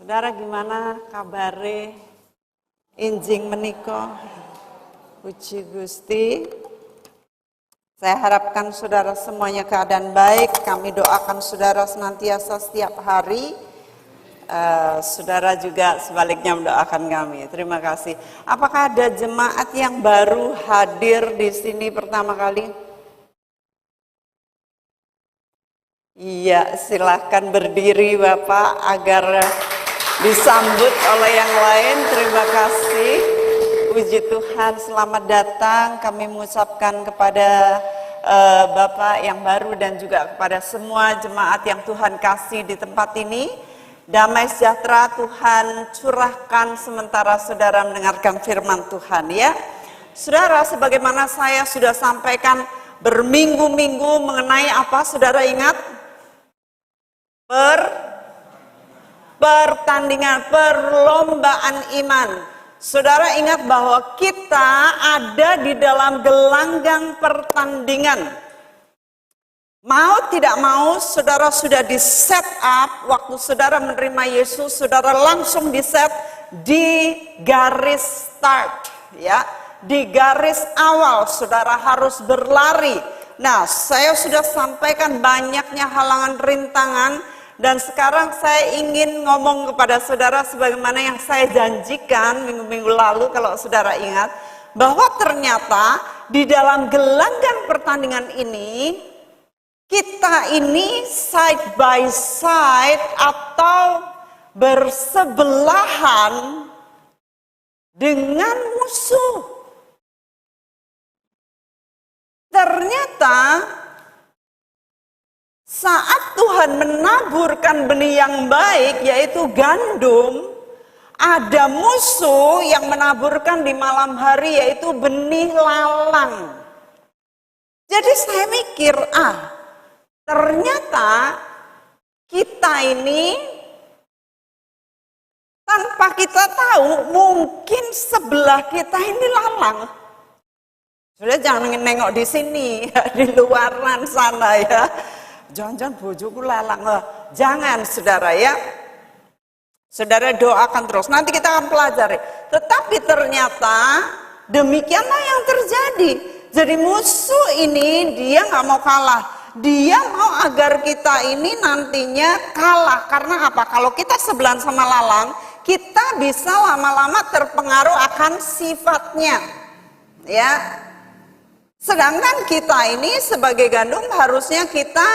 Saudara gimana kabare? Injing menika. Puji Gusti. Saya harapkan saudara semuanya keadaan baik. Kami doakan saudara senantiasa setiap hari. Saudara juga sebaliknya mendoakan kami. Terima kasih. Apakah ada jemaat yang baru hadir di sini pertama kali? Iya, silahkan berdiri Bapak agar disambut oleh yang lain. Terima kasih. Puji Tuhan, selamat datang. Kami mengucapkan kepada Bapak yang baru dan juga kepada semua jemaat yang Tuhan kasih di tempat ini. Damai sejahtera Tuhan curahkan sementara saudara mendengarkan firman Tuhan ya. Saudara, sebagaimana saya sudah sampaikan berminggu-minggu mengenai apa saudara ingat? Pertandingan, perlombaan iman. Saudara ingat bahwa kita ada di dalam gelanggang pertandingan. Mau tidak mau, saudara sudah di set up. Waktu saudara menerima Yesus, saudara langsung di set di garis start, ya, di garis awal. Saudara harus berlari. Nah, saya sudah sampaikan banyaknya halangan rintangan. Dan sekarang saya ingin ngomong kepada saudara sebagaimana yang saya janjikan minggu-minggu lalu kalau saudara ingat. Bahwa ternyata di dalam gelanggang pertandingan ini, kita ini side by side atau bersebelahan dengan musuh. Ternyata saat Tuhan menaburkan benih yang baik, yaitu gandum, ada musuh yang menaburkan di malam hari, yaitu benih lalang. Jadi saya mikir, ternyata kita ini tanpa kita tahu, mungkin sebelah kita ini lalang. Sudah jangan nengok di sini, di luaran sana ya. Jangan-jangan bojoku lalang. Jangan saudara ya. Saudara doakan terus. Nanti kita akan pelajari. Tetapi ternyata demikianlah yang terjadi. Jadi musuh ini dia nggak mau kalah. Dia mau agar kita ini nantinya kalah. Karena apa? Kalau kita sebelahan sama lalang, kita bisa lama-lama terpengaruh akan sifatnya. Ya. Sedangkan kita ini sebagai gandum harusnya kita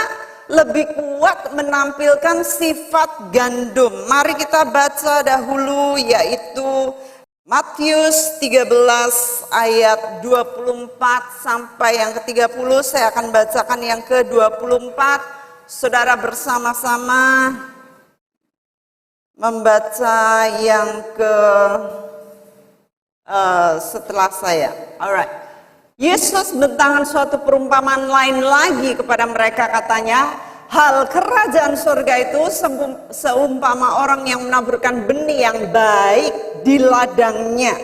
lebih kuat menampilkan sifat gandum. Mari kita baca dahulu yaitu Matius 13 ayat 24 sampai yang ke-30. Saya akan bacakan yang ke-24. Saudara bersama-sama membaca yang setelah saya. Alright. Yesus bentangan suatu perumpamaan lain lagi kepada mereka, katanya, hal kerajaan surga itu seumpama orang yang menaburkan benih yang baik di ladangnya.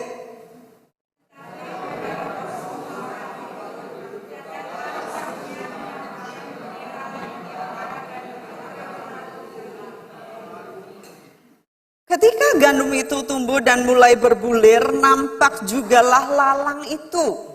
Ketika gandum itu tumbuh dan mulai berbulir, nampak jugalah lalang itu.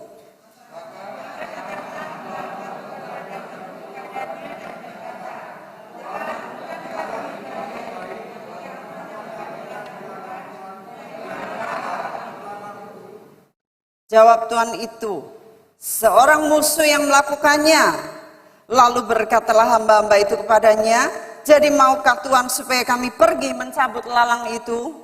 Jawab Tuhan itu, seorang musuh yang melakukannya. Lalu berkatalah hamba-hamba itu kepadanya, jadi maukah Tuhan supaya kami pergi mencabut lalang itu?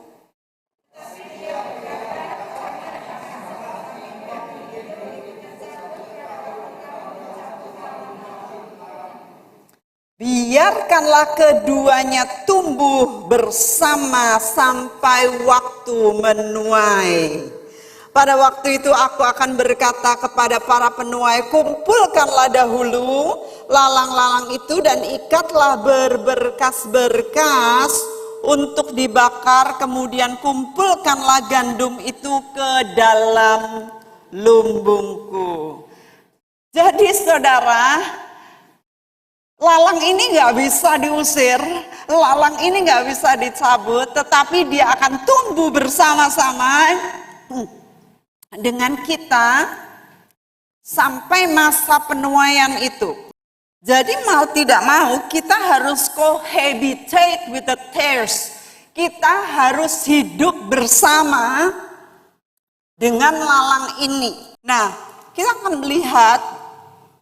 Biarkanlah keduanya tumbuh bersama sampai waktu menuai. Pada waktu itu aku akan berkata kepada para penuai, kumpulkanlah dahulu lalang-lalang itu dan ikatlah berberkas-berkas untuk dibakar, kemudian kumpulkanlah gandum itu ke dalam lumbungku. Jadi saudara, Lalang ini nggak bisa diusir, lalang ini nggak bisa dicabut, tetapi dia akan tumbuh bersama-sama dengan kita sampai masa penuaian itu. Jadi mau tidak mau kita harus cohabitate with the tares. Kita harus hidup bersama dengan lalang ini. Nah, kita akan melihat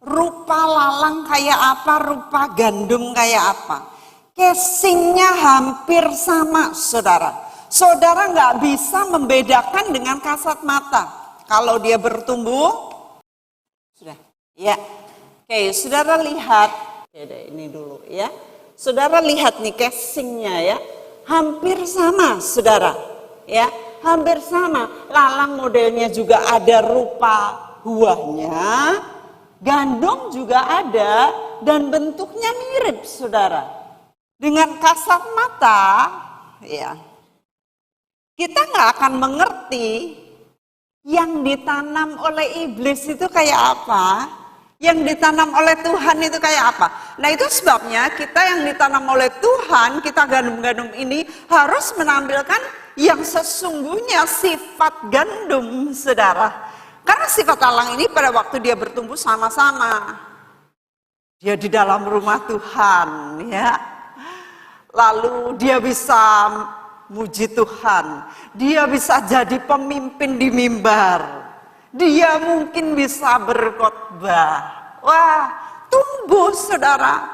rupa lalang kayak apa, rupa gandum kayak apa. Casingnya hampir sama, saudara. Saudara nggak bisa membedakan dengan kasat mata. Kalau dia bertumbuh, sudah, ya. Oke, saudara lihat, ini dulu ya. Saudara lihat nih casingnya ya, hampir sama, saudara. Ya, hampir sama. Lalang modelnya juga ada rupa buahnya. Gandum juga ada dan bentuknya mirip, saudara. Dengan kasat mata, ya, kita nggak akan mengerti yang ditanam oleh iblis itu kayak apa, yang ditanam oleh Tuhan itu kayak apa. Nah itu sebabnya kita yang ditanam oleh Tuhan, kita gandum-gandum ini harus menampilkan yang sesungguhnya sifat gandum, saudara. Karena sifat lalang ini pada waktu dia bertumbuh sama-sama. Dia di dalam rumah Tuhan, ya. Lalu dia bisa muji Tuhan. Dia bisa jadi pemimpin di mimbar. Dia mungkin bisa berkhotbah. Wah, tumbuh, saudara.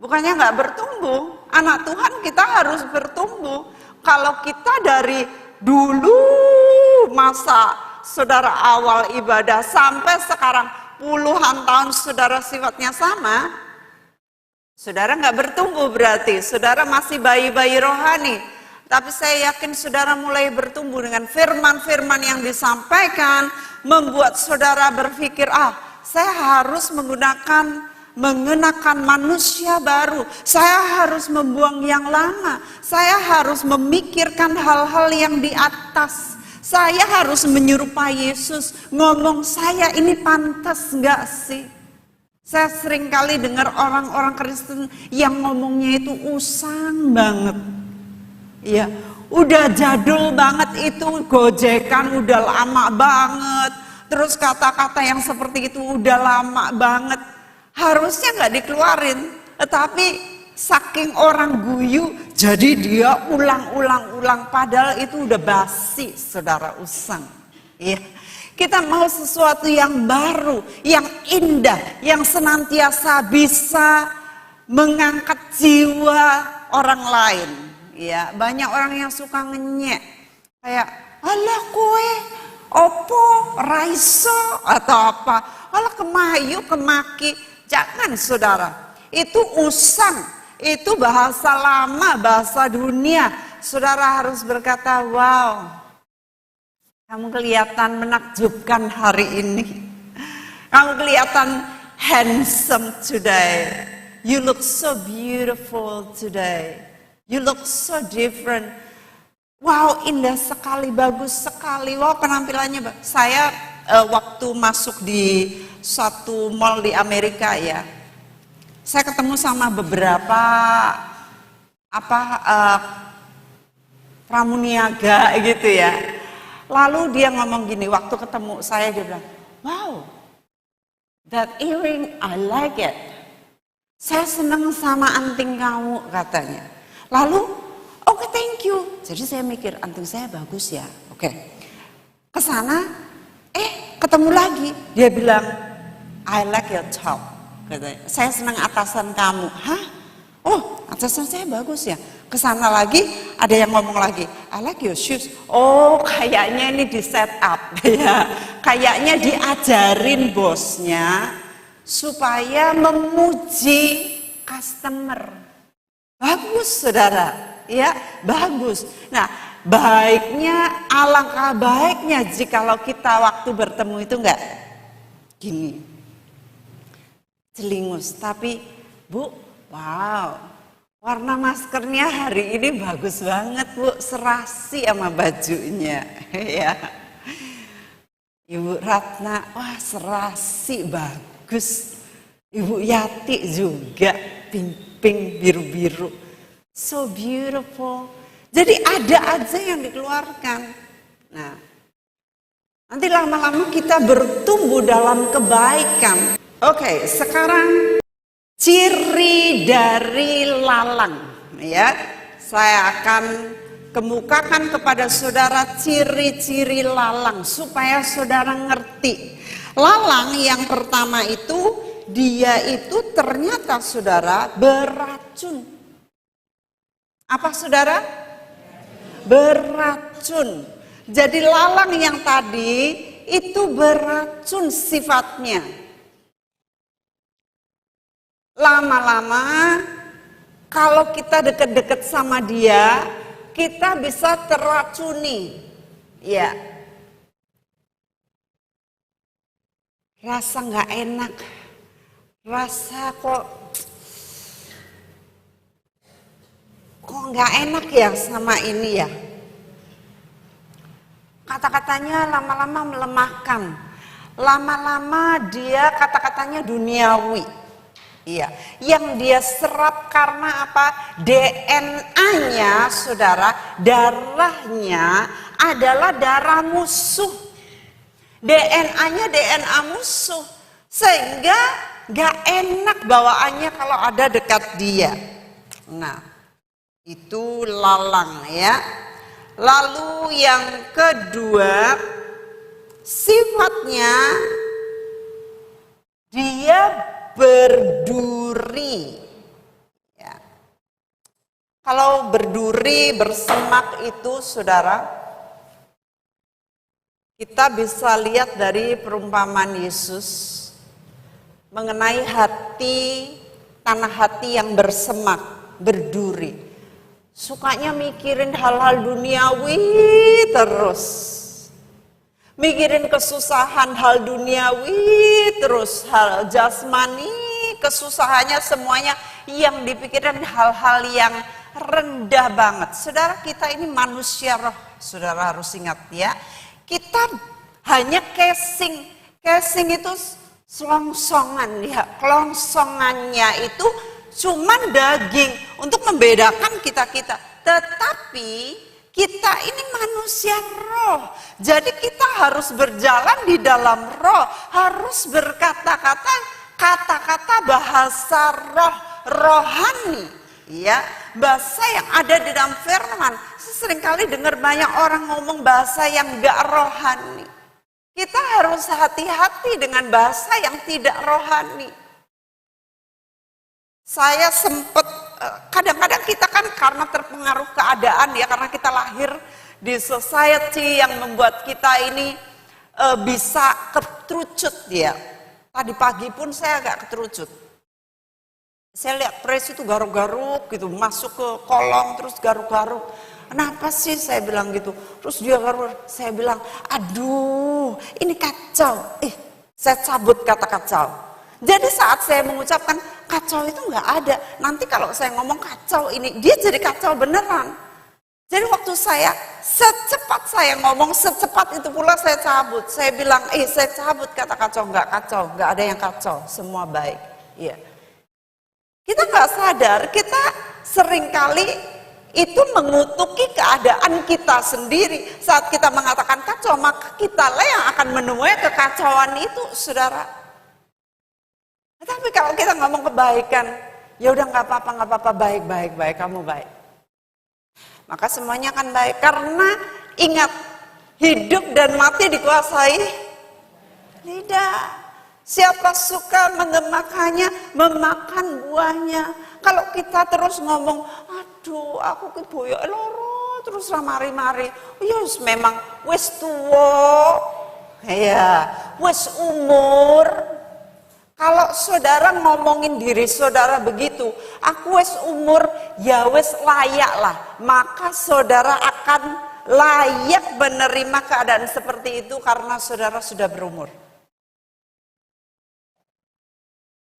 Bukannya nggak bertumbuh. Anak Tuhan kita harus bertumbuh. Kalau kita dari dulu masa saudara awal ibadah sampai sekarang puluhan tahun saudara sifatnya sama, saudara nggak bertumbuh berarti, saudara masih bayi-bayi rohani. Tapi saya yakin saudara mulai bertumbuh dengan firman-firman yang disampaikan, membuat saudara berpikir, saya harus mengenakan manusia baru, saya harus membuang yang lama, saya harus memikirkan hal-hal yang di atas. Saya harus menyerupai Yesus. Ngomong saya ini pantas nggak sih? Saya sering kali dengar orang-orang Kristen yang ngomongnya itu usang banget. Ya, udah jadul banget itu, gojekan udah lama banget. Terus kata-kata yang seperti itu udah lama banget. Harusnya nggak dikeluarin, tetapi saking orang guyu, jadi dia ulang-ulang padahal itu udah basi, saudara, usang. Ya. Kita mau sesuatu yang baru, yang indah, yang senantiasa bisa mengangkat jiwa orang lain. Ya, banyak orang yang suka ngenyek, kayak alah kue, opo, raiso atau apa, alah kemayu, kemaki. Jangan, saudara, itu usang. Itu bahasa lama, bahasa dunia. Saudara harus berkata, wow, kamu kelihatan menakjubkan hari ini. Kamu kelihatan handsome today. You look so beautiful today. You look so different. Wow, indah sekali, bagus sekali. Wow, penampilannya. Saya waktu masuk di suatu mall di Amerika ya, saya ketemu sama beberapa pramuniaga gitu ya. Lalu dia ngomong gini, waktu ketemu saya dia bilang, wow, that earring I like it. Saya senang sama anting kamu, katanya. Lalu, oke, thank you. Jadi saya mikir anting saya bagus ya. Oke. Kesana, ketemu lagi. Dia bilang, I like your top. Katanya, saya senang atasan kamu. Hah? Oh, atasan saya bagus ya. Kesana lagi, ada yang ngomong lagi, I like your shoes. Oh, kayaknya ini di set up. Ya. Kayaknya diajarin bosnya supaya memuji customer. Bagus, saudara. Ya, bagus. Nah, baiknya, alangkah baiknya jikalau kita waktu bertemu itu enggak gini, celingus, tapi Bu, wow, warna maskernya hari ini bagus banget Bu, serasi sama bajunya. Ya, Ibu Ratna, wah serasi bagus. Ibu Yati juga pink biru-biru. So beautiful. Jadi ada aja yang dikeluarkan. Nah, nanti lama-lama kita bertumbuh dalam kebaikan. Oke, sekarang ciri dari lalang. Ya, saya akan kemukakan kepada saudara ciri-ciri lalang supaya saudara ngerti. Lalang yang pertama itu, dia itu ternyata saudara beracun. Apa saudara? Beracun. Jadi lalang yang tadi itu beracun sifatnya. Lama-lama kalau kita deket-deket sama dia, kita bisa teracuni. Ya. Rasa nggak enak. Rasa kok nggak enak ya sama ini ya. Kata-katanya lama-lama melemahkan. Lama-lama dia kata-katanya duniawi. Iya, yang dia serap karena apa? DNA-nya, saudara, darahnya adalah darah musuh. DNA-nya DNA musuh. Sehingga gak enak bawaannya kalau ada dekat dia. Nah, itu lalang ya. Lalu yang kedua, sifatnya dia berduri. Ya. Kalau berduri, bersemak itu saudara, kita bisa lihat dari perumpamaan Yesus mengenai hati, tanah hati yang bersemak, berduri. Sukanya mikirin hal-hal duniawi terus. Mikirin kesusahan hal duniawi terus, hal jasmani, kesusahannya semuanya yang dipikirin hal-hal yang rendah banget. Saudara, kita ini manusia roh, saudara harus ingat ya. Kita hanya casing itu selongsongan ya, kelongsongannya itu cuman daging untuk membedakan kita-kita. Tetapi kita ini manusia roh, jadi kita harus berjalan di dalam roh, harus berkata-kata, kata-kata bahasa roh, rohani, ya, bahasa yang ada di dalam firman. Seringkali dengar banyak orang ngomong bahasa yang gak rohani. Kita harus hati-hati dengan bahasa yang tidak rohani. Saya sempat, kadang-kadang kita kan karena terpengaruh keadaan ya, karena kita lahir di society yang membuat kita ini bisa keterucut ya. Tadi pagi pun saya agak keterucut. Saya lihat Pres itu garuk-garuk gitu, masuk ke kolong terus garuk-garuk. Kenapa sih saya bilang gitu? Terus dia garuk, saya bilang, aduh ini kacau. Saya cabut kata kacau. Jadi saat saya mengucapkan kacau itu nggak ada. Nanti kalau saya ngomong kacau ini, dia jadi kacau beneran. Jadi waktu saya, secepat saya ngomong, secepat itu pula saya cabut. Saya bilang, saya cabut kata kacau, nggak ada yang kacau, semua baik. Iya. Kita nggak sadar, kita seringkali itu mengutuki keadaan kita sendiri. Saat kita mengatakan kacau, maka kitalah yang akan menemui kekacauan itu, saudara. Tapi kalau kita ngomong kebaikan, ya udah nggak apa-apa, baik, kamu baik. Maka semuanya akan baik, karena ingat, hidup dan mati dikuasai lidah. Siapa suka mengemakannya, memakan buahnya. Kalau kita terus ngomong, aduh aku keboyok loro, terus mari-mari, yes memang wis tuwa, ya, wis umur. Kalau saudara ngomongin diri saudara begitu, aku wis umur, ya wis layak lah. Maka saudara akan layak menerima keadaan seperti itu karena saudara sudah berumur.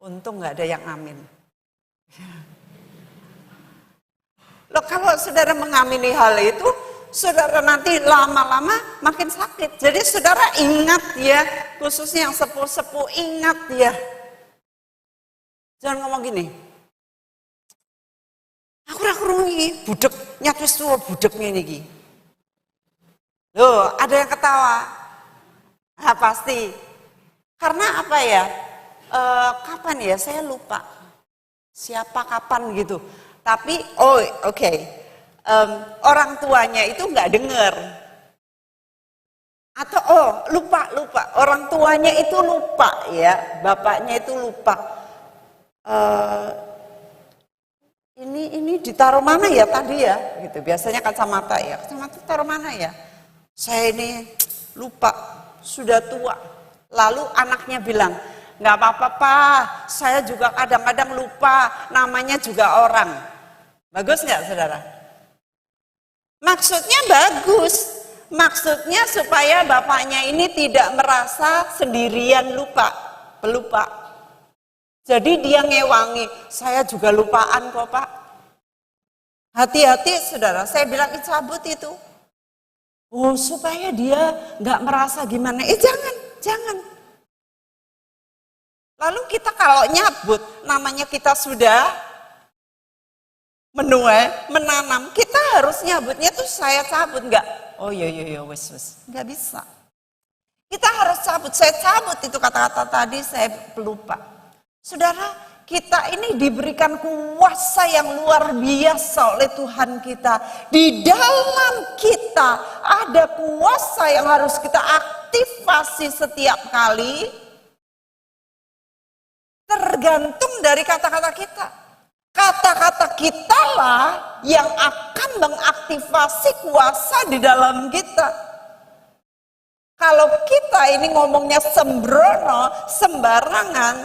Untung gak ada yang amin. Loh kalau saudara mengamini hal itu, saudara nanti lama-lama makin sakit. Jadi saudara ingat ya, khususnya yang sepuh-sepuh ingat ya. Jangan ngomong gini. Aku ora krungu budek nyat wis tuwa budek ngene iki. Loh, ada yang ketawa. Ah, pasti. Karena apa ya? Kapan ya? Saya lupa. Siapa kapan gitu. Tapi, oke. Orang tuanya itu nggak dengar. Atau lupa. Orang tuanya itu lupa ya. Bapaknya itu lupa. Ini ditaruh mana ya tadi ya? Gitu. Biasanya kacamata ya. Kacamata taruh mana ya? Saya ini lupa, sudah tua. Lalu anaknya bilang, nggak apa-apa Pak, saya juga kadang-kadang lupa, namanya juga orang. Bagus nggak saudara? Maksudnya bagus. Maksudnya supaya bapaknya ini tidak merasa sendirian pelupa. Jadi dia ngewangi, saya juga lupaan kok Pak. Hati-hati saudara, saya bilang cabut itu. Supaya dia nggak merasa gimana, jangan. Lalu kita kalau nyabut, namanya kita sudah menuai, menanam, kita harus nyabutnya tuh saya cabut nggak? Oh iya, wes, nggak bisa. Kita harus cabut, saya cabut itu kata-kata tadi saya pelupa. Saudara, kita ini diberikan kuasa yang luar biasa oleh Tuhan kita. Di dalam kita ada kuasa yang harus kita aktifasi setiap kali. Tergantung dari kata-kata kita. Kata-kata kitalah yang akan mengaktifasi kuasa di dalam kita. Kalau kita ini ngomongnya sembrono, sembarangan,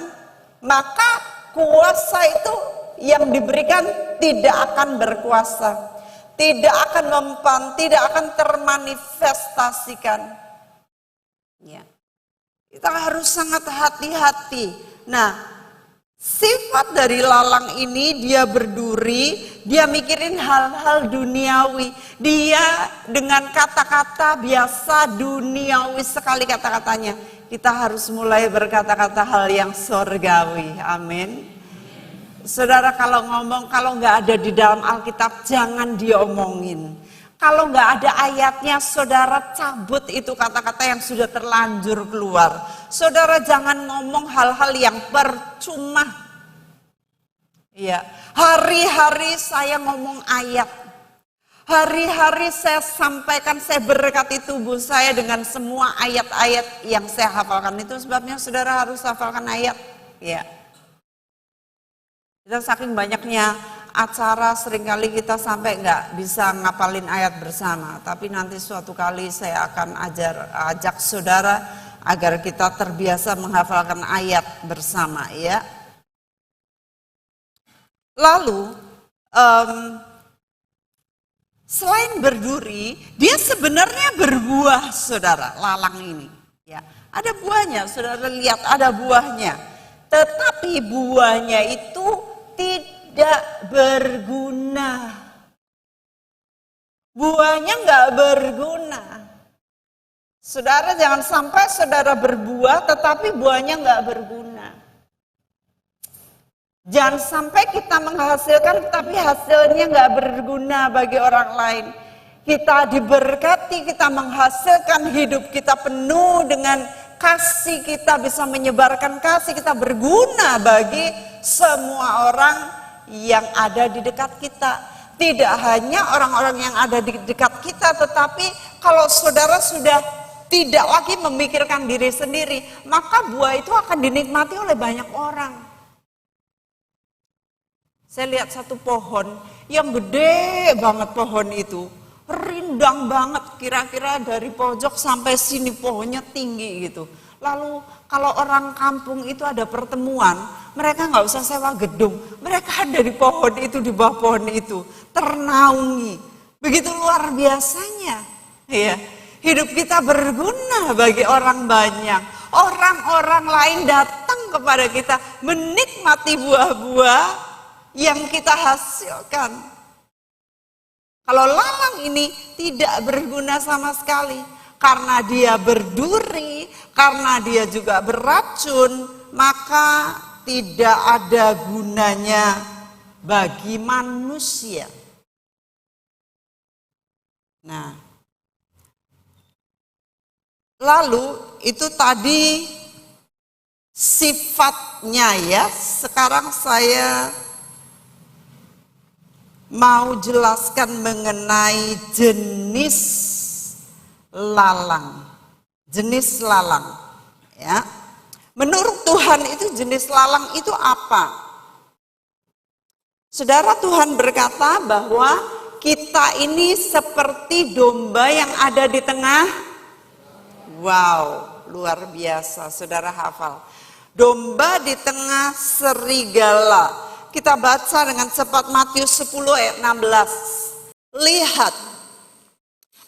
maka kuasa itu yang diberikan tidak akan berkuasa, tidak akan mempan, tidak akan termanifestasikan. Ya. Kita harus sangat hati-hati. Nah, sifat dari lalang ini dia berduri, dia mikirin hal-hal duniawi. Dia dengan kata-kata biasa duniawi sekali kata-katanya. Kita harus mulai berkata-kata hal yang surgawi. Amin. Saudara kalau ngomong, kalau nggak ada di dalam Alkitab, jangan diomongin. Kalau nggak ada ayatnya, saudara cabut itu kata-kata yang sudah terlanjur keluar. Saudara jangan ngomong hal-hal yang percuma. Iya, hari-hari saya ngomong ayat. Hari-hari saya sampaikan, saya berkati tubuh saya dengan semua ayat-ayat yang saya hafalkan. Itu sebabnya saudara harus hafalkan ayat. Ya. Kita saking banyaknya acara seringkali kita sampai nggak bisa ngapalin ayat bersama. Tapi nanti suatu kali saya akan ajak saudara agar kita terbiasa menghafalkan ayat bersama ya. Lalu selain berduri, dia sebenarnya berbuah, saudara, lalang ini. Ya, ada buahnya, saudara lihat ada buahnya. Tetapi buahnya itu tidak berguna. Buahnya nggak berguna. Saudara jangan sampai saudara berbuah, tetapi buahnya nggak berguna. Jangan sampai kita menghasilkan tapi hasilnya nggak berguna bagi orang lain. Kita diberkati, kita menghasilkan hidup kita penuh dengan kasih, kita bisa menyebarkan kasih, kita berguna bagi semua orang yang ada di dekat kita. Tidak hanya orang-orang yang ada di dekat kita, tetapi kalau saudara sudah tidak lagi memikirkan diri sendiri, maka buah itu akan dinikmati oleh banyak orang. Saya lihat satu pohon yang gede banget pohon itu, rindang banget, kira-kira dari pojok sampai sini pohonnya tinggi gitu. Lalu kalau orang kampung itu ada pertemuan, mereka nggak usah sewa gedung, mereka ada di pohon itu, di bawah pohon itu, ternaungi. Begitu luar biasanya, ya. Hidup kita berguna bagi orang banyak. Orang-orang lain datang kepada kita menikmati buah-buah yang kita hasilkan. Kalau lalang ini tidak berguna sama sekali, karena dia berduri, karena dia juga beracun, maka tidak ada gunanya bagi manusia. Nah, lalu itu tadi sifatnya ya. Sekarang saya mau jelaskan mengenai jenis lalang. Jenis lalang ya. Menurut Tuhan itu jenis lalang itu apa? Saudara, Tuhan berkata bahwa kita ini seperti domba yang ada di tengah. Wow, luar biasa, saudara hafal. Domba di tengah serigala. Kita baca dengan cepat Matius 10 ayat 16. Lihat,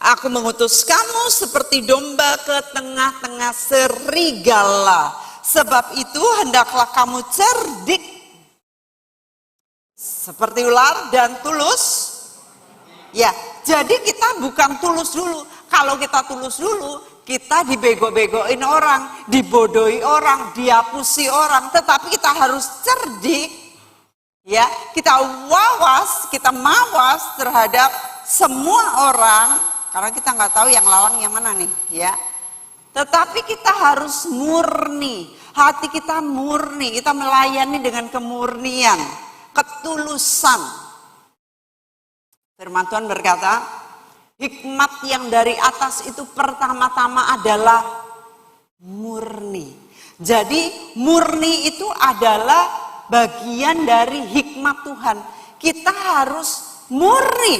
aku mengutus kamu seperti domba ke tengah-tengah serigala. Sebab itu hendaklah kamu cerdik seperti ular dan tulus. Ya, jadi kita bukan tulus dulu. Kalau kita tulus dulu, kita dibego-begoin orang, dibodohi orang, diapusi orang. Tetapi kita harus cerdik, ya. Kita wawas, kita mawas terhadap semua orang, karena kita nggak tahu yang lalang yang mana nih, ya. Tetapi kita harus murni, hati kita murni, kita melayani dengan kemurnian, ketulusan. Firman Tuhan berkata, hikmat yang dari atas itu pertama-tama adalah murni. Jadi murni itu adalah bagian dari hikmat Tuhan. Kita harus murni.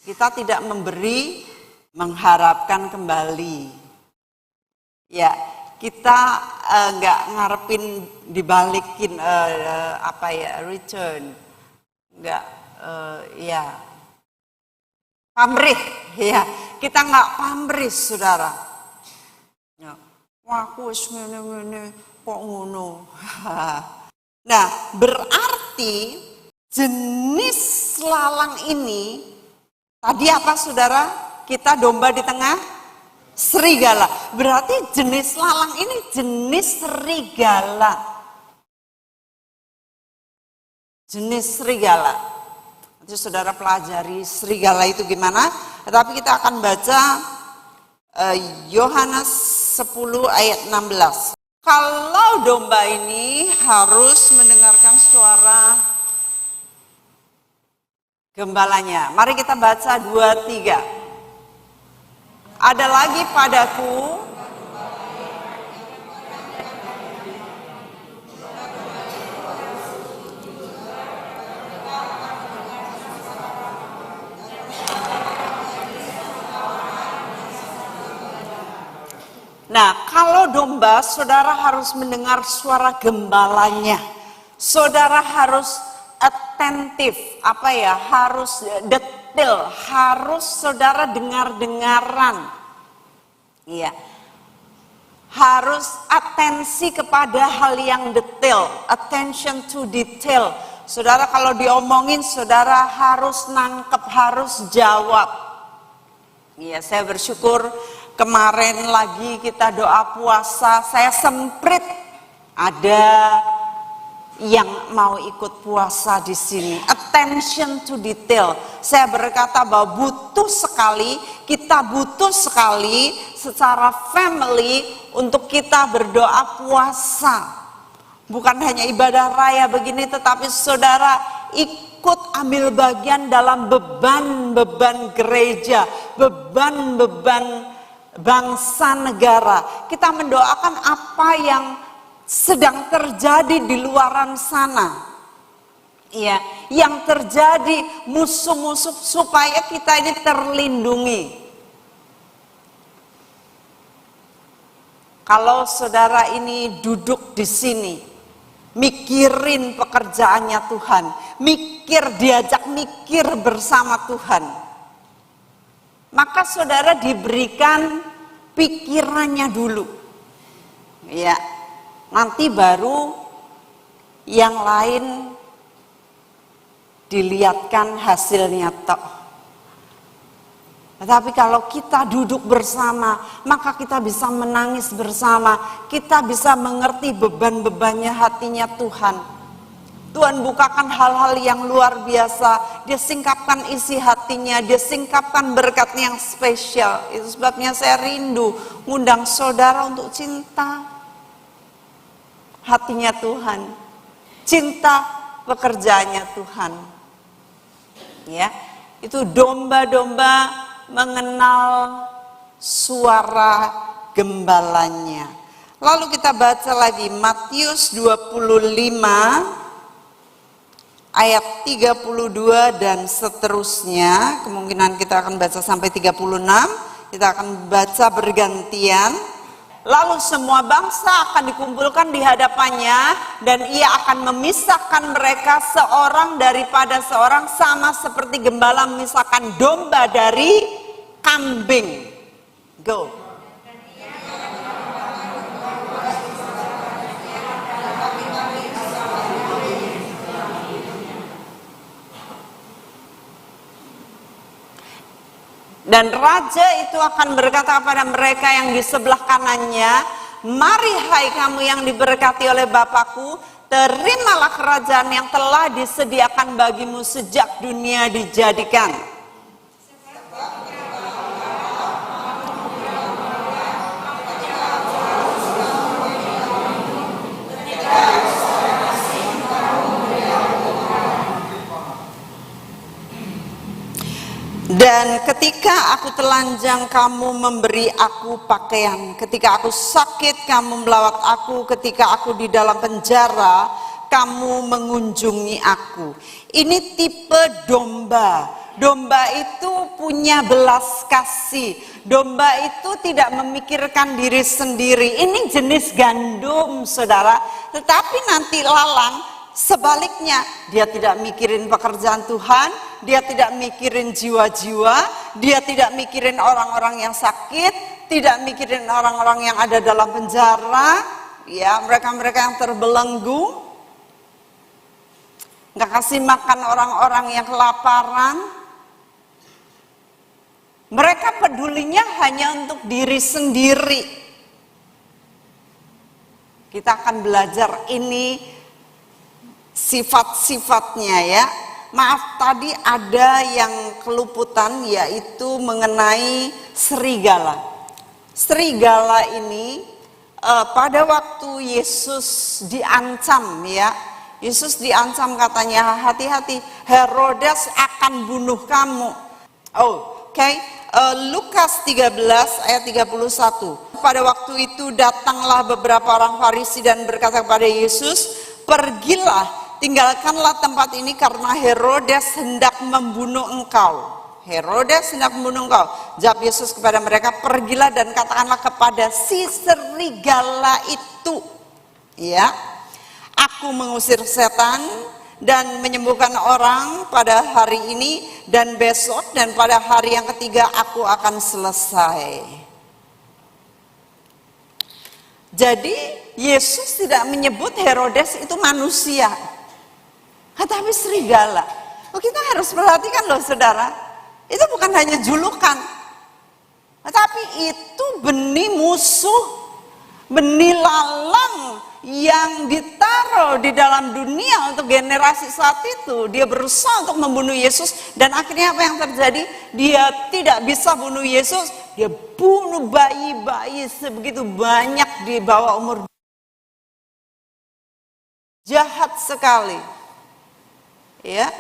Kita tidak memberi, mengharapkan kembali. Ya, kita nggak ngarepin dibalikin return. Nggak. Ya, pamrih, ya, kita nggak pamrih, saudara. Ya, wah, aku ngene kok ngono. Nah, berarti jenis lalang ini tadi apa, saudara? Kita domba di tengah serigala. Berarti jenis lalang ini jenis serigala. Jenis serigala. Nanti saudara pelajari serigala itu gimana. Tetapi kita akan baca Yohanes 10 ayat 16. Kalau domba ini harus mendengarkan suara gembalanya. Mari kita baca 2-3. Ada lagi padaku Nah, kalau domba, saudara harus mendengar suara gembalanya. Saudara harus atentif, harus detail, harus saudara dengar-dengaran. Iya. Harus atensi kepada hal yang detail, attention to detail. Saudara kalau diomongin, saudara harus nangkep, harus jawab. Iya, saya bersyukur kemarin lagi kita doa puasa, saya semprit ada yang mau ikut puasa di sini. Attention to detail. Saya berkata bahwa kita butuh sekali secara family untuk kita berdoa puasa. Bukan hanya ibadah raya begini, tetapi saudara ikut ambil bagian dalam beban-beban gereja, beban-beban bangsa negara. Kita mendoakan apa yang sedang terjadi di luaran sana. Ya, yang terjadi musuh-musuh supaya kita ini terlindungi. Kalau saudara ini duduk di sini, mikirin pekerjaannya Tuhan, diajak mikir bersama Tuhan. Maka saudara diberikan pikirannya dulu. Ya. Nanti baru yang lain dilihatkan hasilnya toh. Tetapi kalau kita duduk bersama, maka kita bisa menangis bersama. Kita bisa mengerti beban-bebannya hatinya Tuhan. Tuhan bukakan hal-hal yang luar biasa. Dia singkapkan isi hatinya, dia singkapkan berkatnya yang spesial. Itu sebabnya saya rindu ngundang saudara untuk cinta hatinya Tuhan. Cinta pekerjaannya Tuhan. Ya, itu domba-domba mengenal suara gembalanya. Lalu kita baca lagi Matius 25 ayat 32 dan seterusnya. Kemungkinan kita akan baca sampai 36. Kita akan baca bergantian. Lalu semua bangsa akan dikumpulkan di hadapannya, dan ia akan memisahkan mereka seorang daripada seorang, sama seperti gembala memisahkan domba dari kambing. Go. Dan raja itu akan berkata kepada mereka yang di sebelah kanannya, mari hai kamu yang diberkati oleh Bapakku, terimalah kerajaan yang telah disediakan bagimu sejak dunia dijadikan. Dan ketika aku telanjang, kamu memberi aku pakaian. Ketika aku sakit, kamu melawat aku. Ketika aku di dalam penjara, kamu mengunjungi aku. Ini tipe domba. Domba itu punya belas kasih. Domba itu tidak memikirkan diri sendiri. Ini jenis gandum, saudara. Tetapi nanti lalang, sebaliknya, dia tidak mikirin pekerjaan Tuhan, dia tidak mikirin jiwa-jiwa, dia tidak mikirin orang-orang yang sakit, tidak mikirin orang-orang yang ada dalam penjara, ya, mereka-mereka yang terbelenggu, nggak kasih makan orang-orang yang kelaparan. Mereka pedulinya hanya untuk diri sendiri. Kita akan belajar ini sifat-sifatnya ya. Maaf, tadi ada yang keluputan, yaitu mengenai serigala. Serigala ini pada waktu Yesus diancam ya. Yesus diancam, katanya hati-hati, Herodes akan bunuh kamu. Lukas 13 ayat 31. Pada waktu itu datanglah beberapa orang Farisi dan berkata kepada Yesus, pergilah, tinggalkanlah tempat ini karena Herodes hendak membunuh engkau. Herodes hendak membunuh engkau. Jawab Yesus kepada mereka, pergilah dan katakanlah kepada si serigala itu, ya, aku mengusir setan dan menyembuhkan orang pada hari ini dan besok, dan pada hari yang ketiga aku akan selesai. Jadi Yesus tidak menyebut Herodes itu manusia, tetapi serigala. Kita harus perhatikan loh saudara, itu bukan hanya julukan, tetapi itu benih musuh, benih lalang yang ditaruh di dalam dunia untuk generasi saat itu. Dia berusaha untuk membunuh Yesus, dan akhirnya apa yang terjadi? Dia tidak bisa bunuh Yesus, dia bunuh bayi-bayi sebegitu banyak di bawah umur. Jahat sekali. Ya.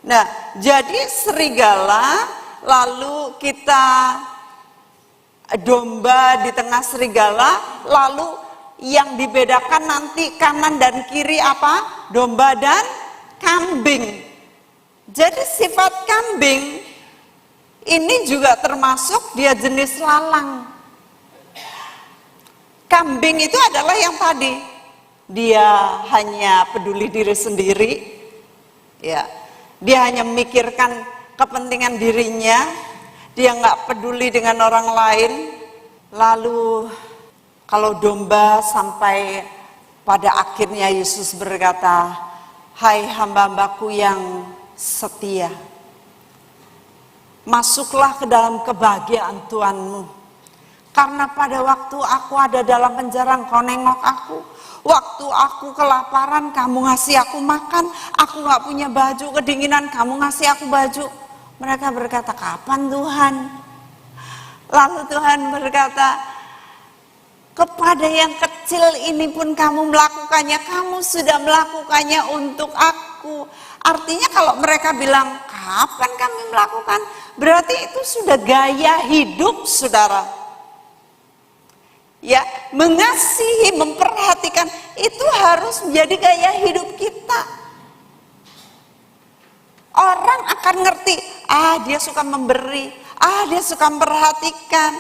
Nah, jadi serigala, lalu kita domba di tengah serigala, lalu yang dibedakan nanti kanan dan kiri apa? Domba dan kambing. Jadi sifat kambing ini juga termasuk dia jenis lalang. Kambing itu adalah yang tadi, dia hanya peduli diri sendiri, ya, dia hanya memikirkan kepentingan dirinya, dia nggak peduli dengan orang lain. Lalu kalau domba, sampai pada akhirnya Yesus berkata, hai hamba-hambaku yang setia. masuklah ke dalam kebahagiaan Tuhanmu. Karena pada waktu aku ada dalam penjara, Engkau nengok aku. Waktu aku kelaparan, kamu ngasih aku makan. Aku gak punya baju, kedinginan, kamu ngasih aku baju. Mereka berkata, kapan Tuhan? Lalu Tuhan berkata, kepada yang kecil ini pun kamu melakukannya, kamu sudah melakukannya untuk aku. Artinya kalau mereka bilang, kapan kami melakukan? Berarti itu sudah gaya hidup saudara. Ya, mengasihi, memperhatikan itu harus menjadi gaya hidup kita. Orang akan ngerti, dia suka memberi, dia suka memperhatikan,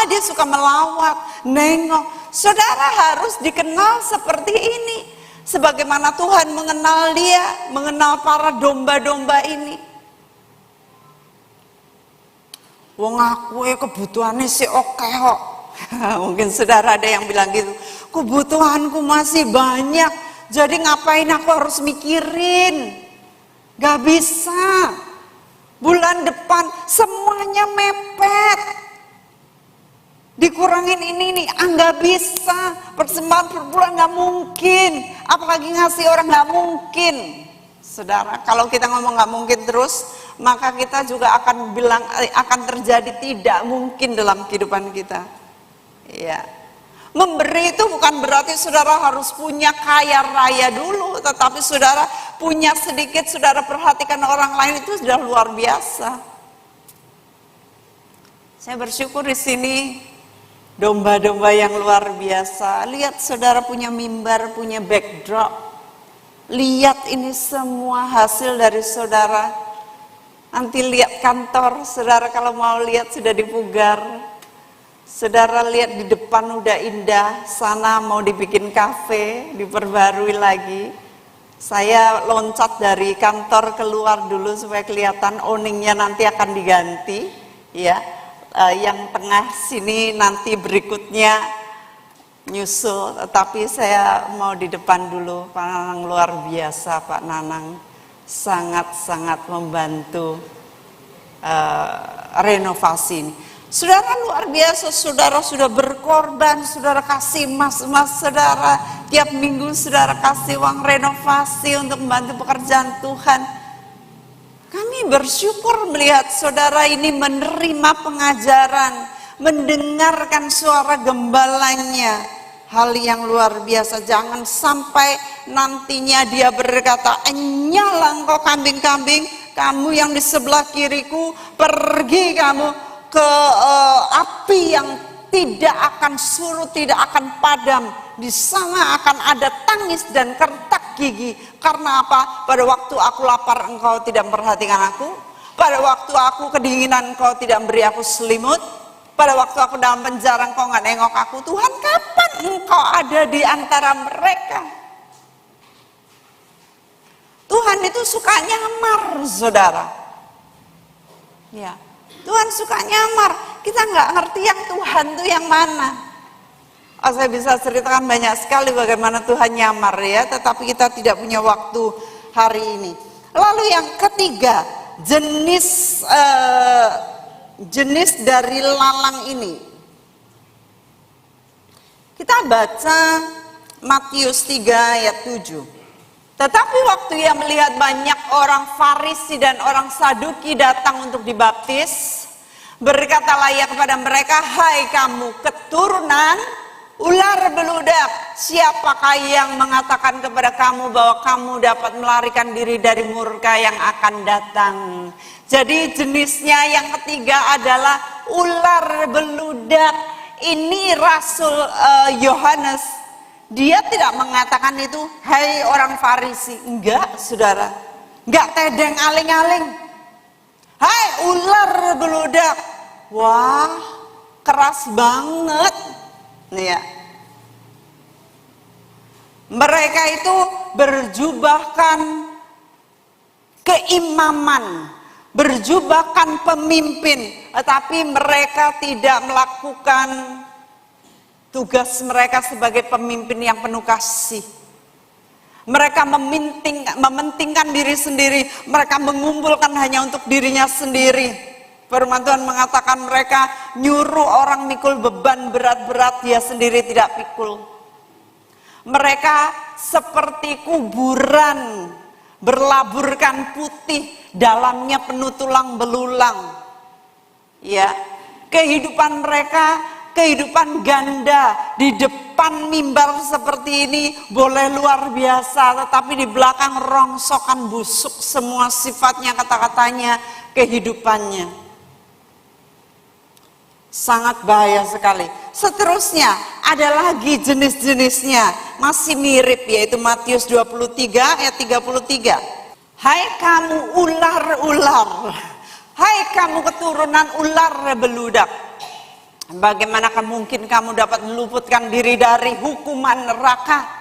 dia suka melawat, nengok. Saudara harus dikenal seperti ini. Sebagaimana Tuhan mengenal dia, mengenal para domba-domba ini. Wong aku kebutuhannya sih oke kok. Mungkin saudara ada yang bilang gitu, kebutuhanku masih banyak, jadi ngapain aku harus mikirin? Gak bisa. Bulan depan semuanya mepet. Dikurangin ini nih, nggak bisa. Persembahan per bulan nggak mungkin. Apalagi ngasih orang nggak mungkin. Saudara, kalau kita ngomong nggak mungkin terus, maka kita juga akan bilang akan terjadi tidak mungkin dalam kehidupan kita. Ya, memberi itu bukan berarti saudara harus punya kaya raya dulu, tetapi saudara punya sedikit, saudara perhatikan orang lain itu sudah luar biasa. Saya bersyukur di sini domba-domba yang luar biasa. Lihat saudara punya mimbar, punya backdrop. Lihat ini semua hasil dari saudara. Nanti lihat kantor, saudara kalau mau lihat sudah dipugar. Saudara lihat di depan udah indah, sana mau dibikin kafe, diperbarui lagi. Saya loncat dari kantor keluar dulu supaya kelihatan awningnya nanti akan diganti, ya. Yang tengah sini nanti berikutnya nyusul, tetapi saya mau di depan dulu. Pak Nanang luar biasa, Pak Nanang sangat-sangat membantu renovasi ini. Saudara luar biasa, saudara sudah berkorban, saudara kasih emas-emas saudara, tiap minggu saudara kasih uang renovasi untuk membantu pekerjaan Tuhan. Kami bersyukur melihat saudara ini menerima pengajaran, mendengarkan suara gembalanya. Hal yang luar biasa, jangan sampai nantinya dia berkata, "Nyala engkau kambing-kambing, kamu yang di sebelah kiriku, pergi kamu ke api yang tidak akan surut, tidak akan padam. Di sana akan ada tangis dan kertak gigi. Karena apa? Pada waktu aku lapar engkau tidak memperhatikan aku. Pada waktu aku kedinginan engkau tidak beri aku selimut. Pada waktu aku dalam penjara engkau nggak nengok aku. Tuhan, kapan engkau ada di antara mereka?" Tuhan itu suka nyamar, saudara. Ya. Tuhan suka nyamar, kita nggak ngerti yang Tuhan itu yang mana. Saya bisa ceritakan banyak sekali bagaimana Tuhan nyamar ya, tetapi kita tidak punya waktu hari ini. Lalu yang ketiga, jenis dari lalang ini. Kita baca Matius 3 ayat 7. Tetapi waktu ia melihat banyak orang Farisi dan orang Saduki datang untuk dibaptis, berkatalah ia kepada mereka, "Hai kamu keturunan ular beludak, siapakah yang mengatakan kepada kamu bahwa kamu dapat melarikan diri dari murka yang akan datang?" Jadi jenisnya yang ketiga adalah ular beludak. Ini Rasul Yohanes. Dia tidak mengatakan itu, "Hai orang Farisi." Enggak, saudara. Enggak tedeng aling-aling. "Hai ular beludak." Wah, keras banget. Nih ya. Mereka itu berjubahkan keimaman, berjubahkan pemimpin, tetapi mereka tidak melakukan tugas mereka sebagai pemimpin yang penuh kasih. Mereka mementingkan diri sendiri. Mereka mengumpulkan hanya untuk dirinya sendiri. Firman Tuhan mengatakan mereka nyuruh orang mikul beban berat-berat, dia sendiri tidak pikul. Mereka seperti kuburan berlaburkan putih, dalamnya penuh tulang belulang. Ya, kehidupan mereka kehidupan ganda. Di depan mimbar seperti ini boleh luar biasa, tetapi di belakang rongsokan busuk semua sifatnya, kata-katanya, kehidupannya. Sangat bahaya sekali. Seterusnya ada lagi jenis-jenisnya, masih mirip, yaitu Matius 23 ayat 33. Hai kamu ular-ular, hai kamu keturunan ular beludak, bagaimanakah mungkin kamu dapat meluputkan diri dari hukuman neraka?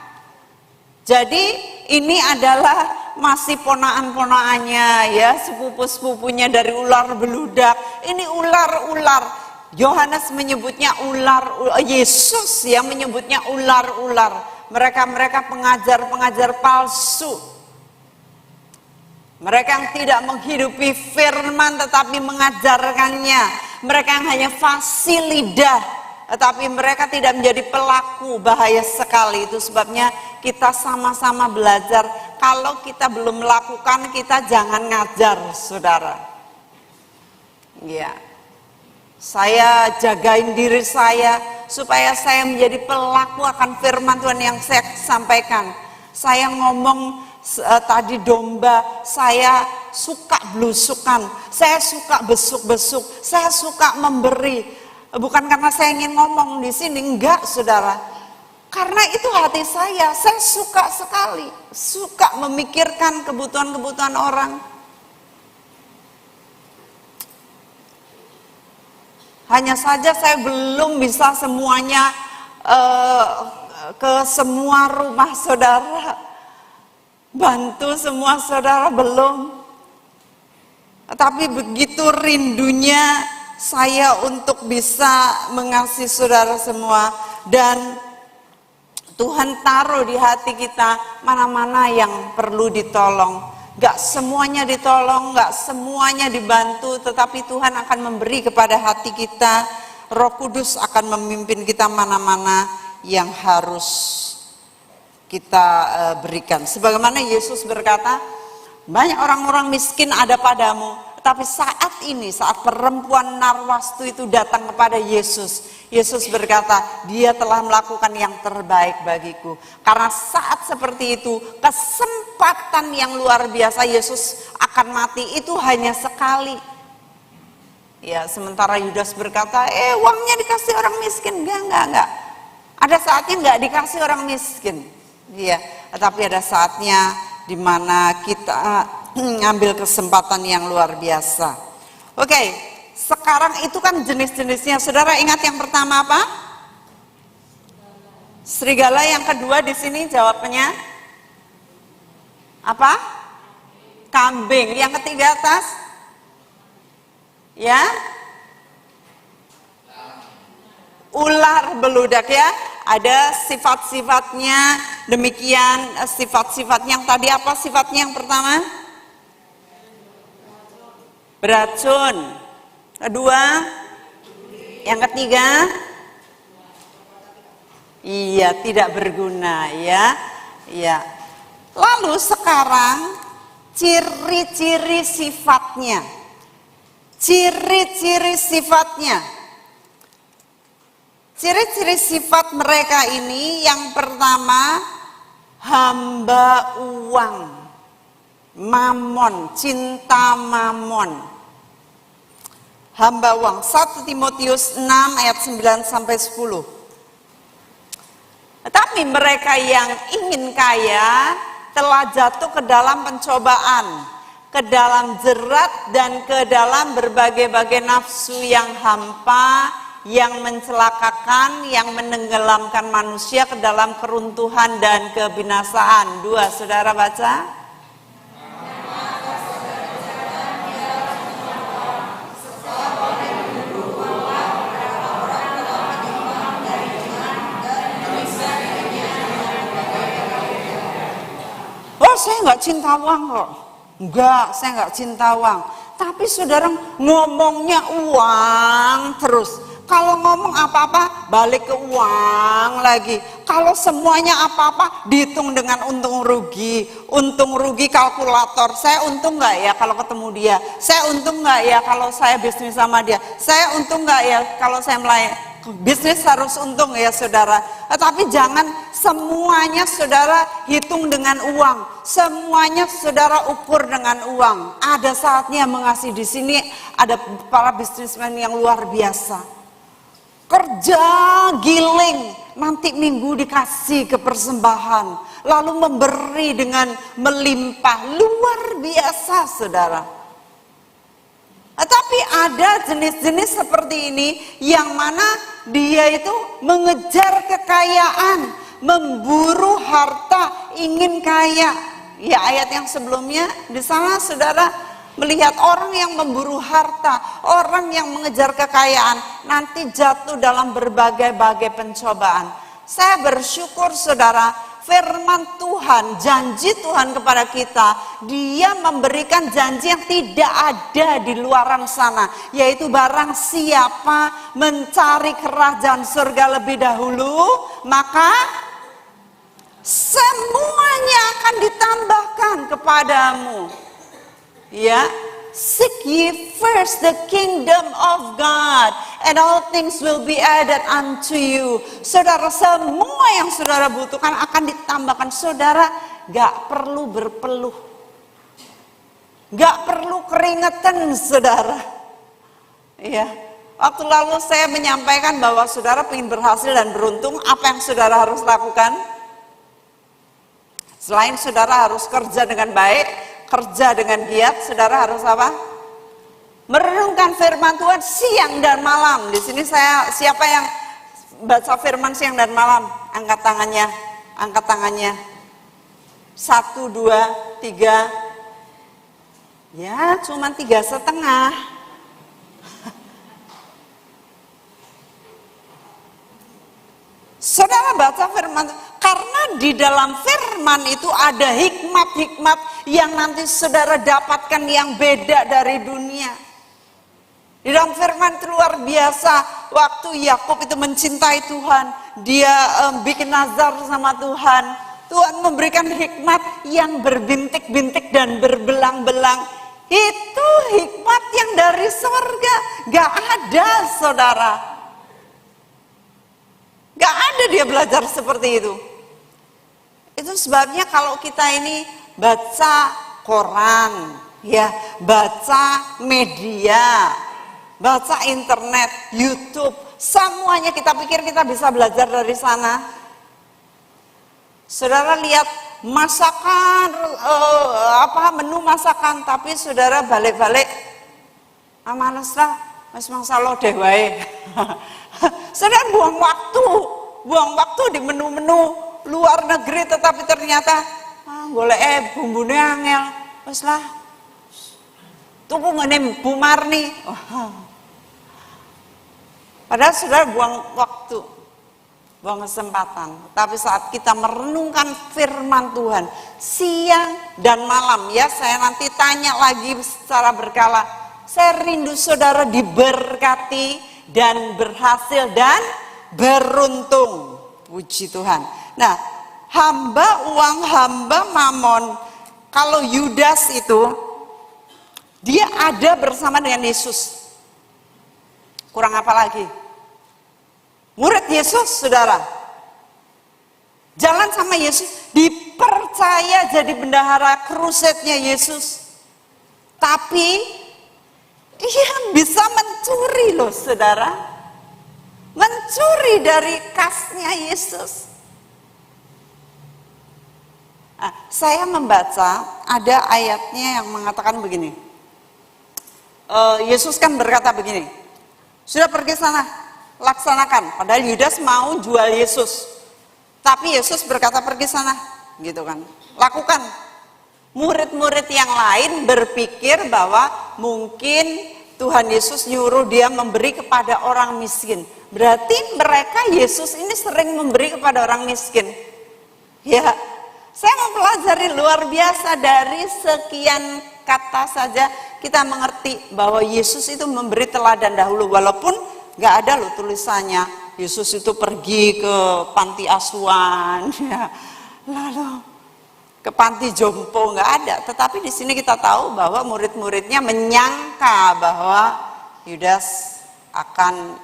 Jadi ini adalah masih ponaan-ponaannya, ya, sepupu-sepupunya dari ular beludak. Ini ular-ular. Yohanes menyebutnya ular, Yesus yang menyebutnya ular-ular. Mereka pengajar-pengajar palsu. Mereka yang tidak menghidupi firman tetapi mengajarkannya. Mereka yang hanya fasih lidah, tetapi mereka tidak menjadi pelaku. Bahaya sekali. Itu sebabnya kita sama-sama belajar. Kalau kita belum melakukan, kita jangan ngajar, saudara. Ya. Saya jagain diri saya supaya saya menjadi pelaku akan firman Tuhan yang saya sampaikan. Saya ngomong tadi domba, saya suka belusukan, saya suka besuk-besuk, saya suka memberi. Bukan karena saya ingin ngomong di sini, enggak, saudara. Karena itu hati saya suka sekali, suka memikirkan kebutuhan-kebutuhan orang. Hanya saja saya belum bisa semuanya ke semua rumah saudara, bantu semua saudara, belum. Tapi begitu rindunya saya untuk bisa mengasihi saudara semua. Dan Tuhan taruh di hati kita mana-mana yang perlu ditolong. Gak semuanya ditolong, gak semuanya dibantu, tetapi Tuhan akan memberi kepada hati kita. Roh Kudus akan memimpin kita mana-mana yang harus kita berikan. Sebagaimana Yesus berkata, banyak orang-orang miskin ada padamu, tapi saat ini, saat perempuan Narwastu itu datang kepada Yesus, Yesus berkata, dia telah melakukan yang terbaik bagiku. Karena saat seperti itu, kesempatan yang luar biasa Yesus akan mati itu hanya sekali. Ya, sementara Yudas berkata, uangnya dikasih orang miskin. Enggak. Ada saatnya enggak dikasih orang miskin. Ya, tapi ada saatnya di mana kita ngambil kesempatan yang luar biasa. Oke. Sekarang itu kan jenis-jenisnya. Saudara ingat yang pertama apa? Serigala. Yang kedua di sini jawabannya apa? Kambing. Yang ketiga atas? Ya? Ular beludak, ya. Ada sifat-sifatnya demikian. Sifat-sifatnya yang tadi apa sifatnya yang pertama? Beracun. Kedua, yang ketiga, iya, tidak berguna, ya. Lalu sekarang ciri-ciri sifatnya. Ciri-ciri sifat mereka ini, yang pertama, hamba uang, mamon, cinta mamon. Hamba uang. 1 Timotius 6 ayat 9 sampai 10. Tetapi mereka yang ingin kaya telah jatuh ke dalam pencobaan, ke dalam jerat dan ke dalam berbagai-bagai nafsu yang hampa, yang mencelakakan, yang menenggelamkan manusia ke dalam keruntuhan dan kebinasaan. 2, saudara baca. Saya nggak cinta uang kok. Enggak, saya nggak cinta uang. Tapi saudara ngomongnya uang terus. Kalau ngomong apa-apa balik ke uang lagi. Kalau semuanya apa-apa dihitung dengan untung rugi. Untung rugi kalkulator. Saya untung nggak ya kalau ketemu dia? Saya untung nggak ya kalau saya bisnis sama dia? Saya untung nggak ya kalau saya melayani? Bisnis harus untung ya saudara. Tapi jangan semuanya saudara hitung dengan uang. Semuanya saudara ukur dengan uang. Ada saatnya mengasihi. Di sini ada para bisnismen yang luar biasa. Kerja giling, nanti minggu dikasih ke persembahan, lalu memberi dengan melimpah, luar biasa saudara. Tapi ada jenis-jenis seperti ini yang mana dia itu mengejar kekayaan, memburu harta, ingin kaya. Ya ayat yang sebelumnya di sana saudara melihat orang yang memburu harta, orang yang mengejar kekayaan, nanti jatuh dalam berbagai-bagai pencobaan. Saya bersyukur saudara, firman Tuhan, janji Tuhan kepada kita, dia memberikan janji yang tidak ada di luaran sana. Yaitu barang siapa mencari kerajaan surga lebih dahulu, maka semuanya akan ditambahkan kepadamu. Ya, seek ye first the kingdom of God, and all things will be added unto you. Saudara, semua yang saudara butuhkan akan ditambahkan. Saudara gak perlu berpeluh, gak perlu keringetan saudara. Ya, waktu lalu saya menyampaikan bahwa saudara ingin berhasil dan beruntung. Apa yang saudara harus lakukan? Selain saudara harus kerja dengan baik, kerja dengan giat, saudara harus apa? Merenungkan firman Tuhan siang dan malam. Di sini siapa yang baca firman siang dan malam? Angkat tangannya, angkat tangannya. 1, 2, 3. Ya, cuma 3,5. Saudara baca firman, karena di dalam firman itu ada hikmat-hikmat yang nanti saudara dapatkan yang beda dari dunia. Di dalam firman itu luar biasa, waktu Yakub itu mencintai Tuhan, dia bikin nazar sama Tuhan. Tuhan memberikan hikmat yang berbintik-bintik dan berbelang-belang. Itu hikmat yang dari surga, gak ada saudara. Gak ada dia belajar seperti itu. Itu sebabnya kalau kita ini baca koran, ya, baca media, baca internet, YouTube, semuanya kita pikir kita bisa belajar dari sana. Saudara lihat masakan, menu masakan, tapi saudara balik-balik, males lah, mas masalah deh wae. Saudara buang waktu di menu-menu luar negeri, tetapi ternyata golek bumbune angel. Wes lah. Tuku ngene Bu Marni. Padahal saudara buang waktu, buang kesempatan. Tapi saat kita merenungkan firman Tuhan siang dan malam, ya saya nanti tanya lagi secara berkala. Saya rindu saudara diberkati dan berhasil dan beruntung. Puji Tuhan. Nah, hamba uang, hamba mamon. Kalau Yudas itu, dia ada bersama dengan Yesus. Kurang apa lagi? Murid Yesus, saudara. Jalan sama Yesus, dipercaya jadi bendahara krusade-nya Yesus. Tapi dia bisa mencuri loh saudara. Mencuri dari kasnya Yesus. Nah, saya membaca ada ayatnya yang mengatakan begini. Yesus kan berkata begini. Sudah pergi sana, laksanakan. Padahal Yudas mau jual Yesus. Tapi Yesus berkata pergi sana, gitu kan. Lakukan. Murid-murid yang lain berpikir bahwa mungkin Tuhan Yesus nyuruh dia memberi kepada orang miskin. Berarti mereka Yesus ini sering memberi kepada orang miskin. Ya, saya mempelajari luar biasa dari sekian kata saja kita mengerti bahwa Yesus itu memberi teladan dahulu, walaupun nggak ada loh tulisannya Yesus itu pergi ke panti asuhan, ya, lalu ke panti jompo, nggak ada. Tetapi di sini kita tahu bahwa murid-muridnya menyangka bahwa Yudas akan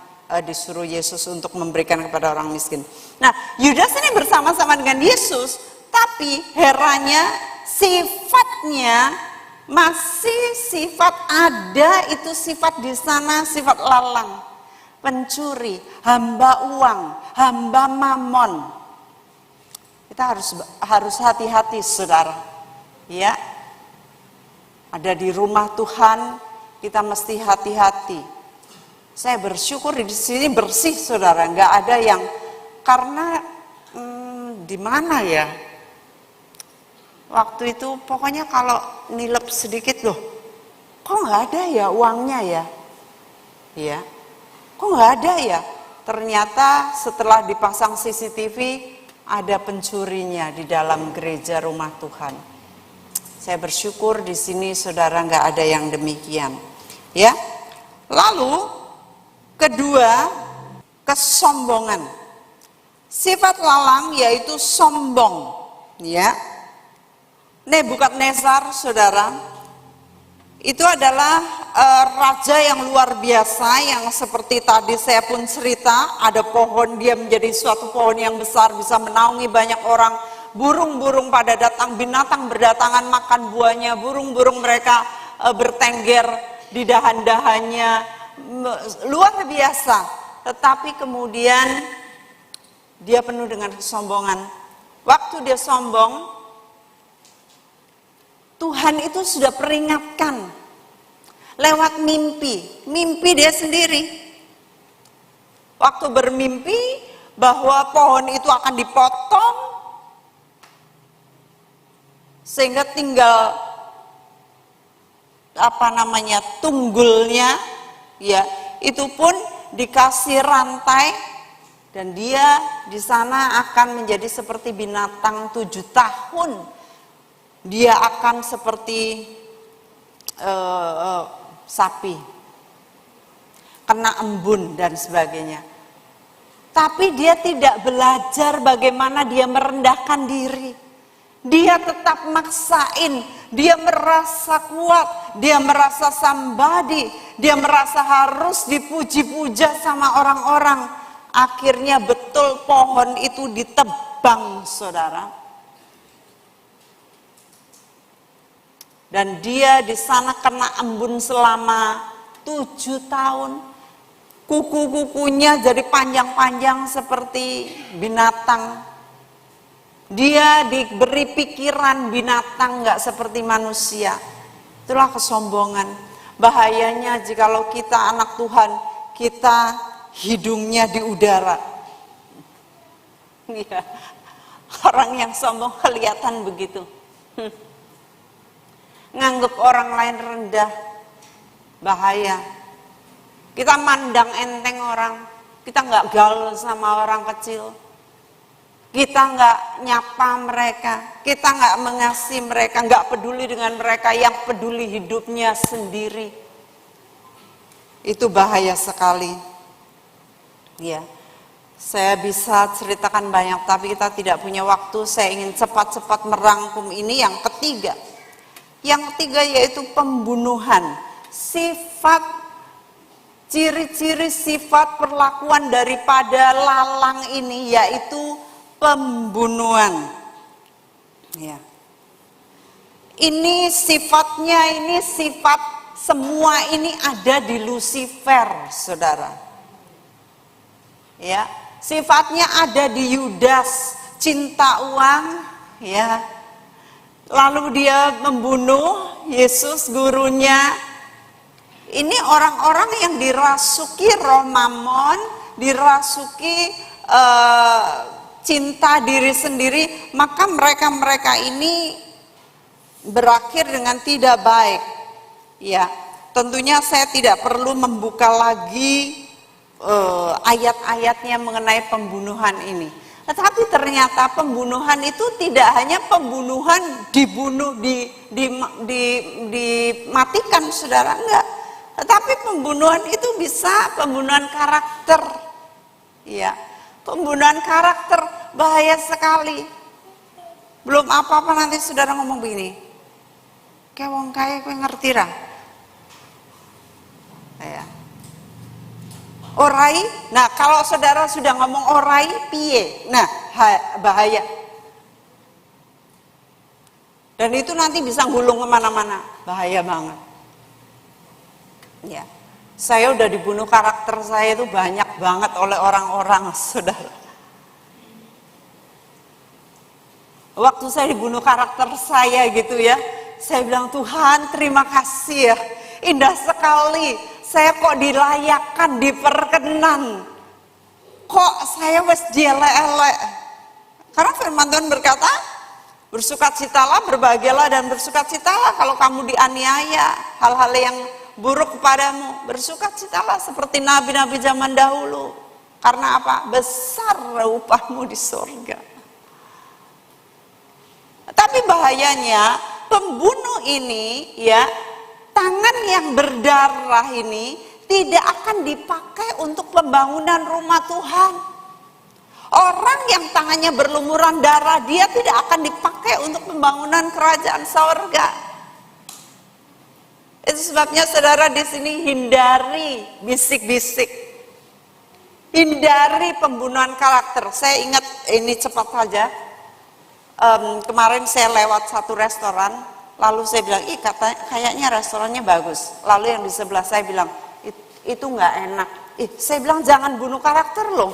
disuruh Yesus untuk memberikan kepada orang miskin. Nah, Yudas ini bersama-sama dengan Yesus, tapi heranya sifatnya masih sifat ada, itu sifat di sana, sifat lalang, pencuri, hamba uang, hamba mamon. Kita harus hati-hati, saudara. Ya, ada di rumah Tuhan, kita mesti hati-hati. Saya bersyukur di sini bersih, saudara. Nggak ada yang karena di mana ya? Waktu itu pokoknya kalau nilep sedikit loh, kok nggak ada ya uangnya ya? Ya, kok nggak ada ya? Ternyata setelah dipasang CCTV, ada pencurinya di dalam gereja rumah Tuhan. Saya bersyukur di sini saudara nggak ada yang demikian. Ya, lalu kedua, kesombongan. Sifat lalang yaitu sombong. Ya, Nebukadnezar, saudara, itu adalah raja yang luar biasa, yang seperti tadi saya pun cerita, ada pohon, dia menjadi suatu pohon yang besar, bisa menaungi banyak orang, burung-burung pada datang, binatang berdatangan makan buahnya, burung-burung mereka bertengger di dahan-dahannya, luar biasa. Tetapi kemudian dia penuh dengan kesombongan. Waktu dia sombong, Tuhan itu sudah peringatkan lewat mimpi dia sendiri. Waktu bermimpi bahwa pohon itu akan dipotong sehingga tinggal tunggulnya, ya, itu pun dikasih rantai dan dia di sana akan menjadi seperti binatang 7 tahun. Dia akan seperti sapi, kena embun dan sebagainya. Tapi dia tidak belajar bagaimana dia merendahkan diri. Dia tetap maksain, dia merasa kuat, dia merasa somebody, dia merasa harus dipuji-puja sama orang-orang. Akhirnya betul pohon itu ditebang, saudara. Dan dia di sana kena embun selama 7 tahun. Kuku-kukunya jadi panjang-panjang seperti binatang. Dia diberi pikiran binatang, nggak seperti manusia. Itulah kesombongan. Bahayanya jikalau kita anak Tuhan, kita hidungnya di udara. Ya, orang yang sombong kelihatan begitu. Nganggep orang lain rendah, bahaya. Kita mandang enteng orang, kita nggak gaul sama orang kecil, kita nggak nyapa mereka, kita nggak mengasihi mereka, nggak peduli dengan mereka, yang peduli hidupnya sendiri. Itu bahaya sekali. Ya, saya bisa ceritakan banyak, tapi kita tidak punya waktu. Saya ingin cepat-cepat merangkum ini. Yang ketiga yaitu pembunuhan. Ciri-ciri sifat perlakuan daripada lalang ini yaitu pembunuhan. Ya. Ini sifatnya, semua ini ada di Lucifer, saudara. Ya, sifatnya ada di Yudas, cinta uang, ya. Lalu dia membunuh Yesus gurunya. Ini orang-orang yang dirasuki roh mamon, dirasuki cinta diri sendiri, maka mereka ini berakhir dengan tidak baik. Ya, tentunya saya tidak perlu membuka lagi ayat-ayatnya mengenai pembunuhan ini. Tetapi ternyata pembunuhan itu tidak hanya pembunuhan dibunuh, dimatikan, saudara, enggak. Tetapi pembunuhan itu bisa pembunuhan karakter. Ya, pembunuhan karakter bahaya sekali. Belum apa-apa nanti saudara ngomong begini, kayak wong kaya kowe ngerti ra? Ya. Orai, nah kalau saudara sudah ngomong orai, piye? Nah, bahaya. Dan itu nanti bisa gulung kemana-mana, bahaya banget. Ya, saya udah dibunuh karakter saya itu banyak banget oleh orang-orang, saudara. Waktu saya dibunuh karakter saya gitu ya, saya bilang, Tuhan terima kasih ya, indah sekali. Saya kok dilayakkan, diperkenan. Kok saya wes dielek-elek. Karena firman Tuhan berkata, bersukacitalah, berbahagialah dan bersukacitalah kalau kamu dianiaya hal-hal yang buruk kepadamu. Bersukacitalah seperti nabi-nabi zaman dahulu. Karena apa? Besar upahmu di surga. Tapi bahayanya pembunuh ini ya, tangan yang berdarah ini tidak akan dipakai untuk pembangunan rumah Tuhan. Orang yang tangannya berlumuran darah, dia tidak akan dipakai untuk pembangunan kerajaan sorga. Itu sebabnya saudara di sini hindari bisik-bisik. Hindari pembunuhan karakter. Saya ingat ini cepat saja. Kemarin saya lewat satu restoran, lalu saya bilang, kayaknya restorannya bagus. Lalu yang di sebelah saya bilang, itu nggak enak. Saya bilang jangan bunuh karakter loh.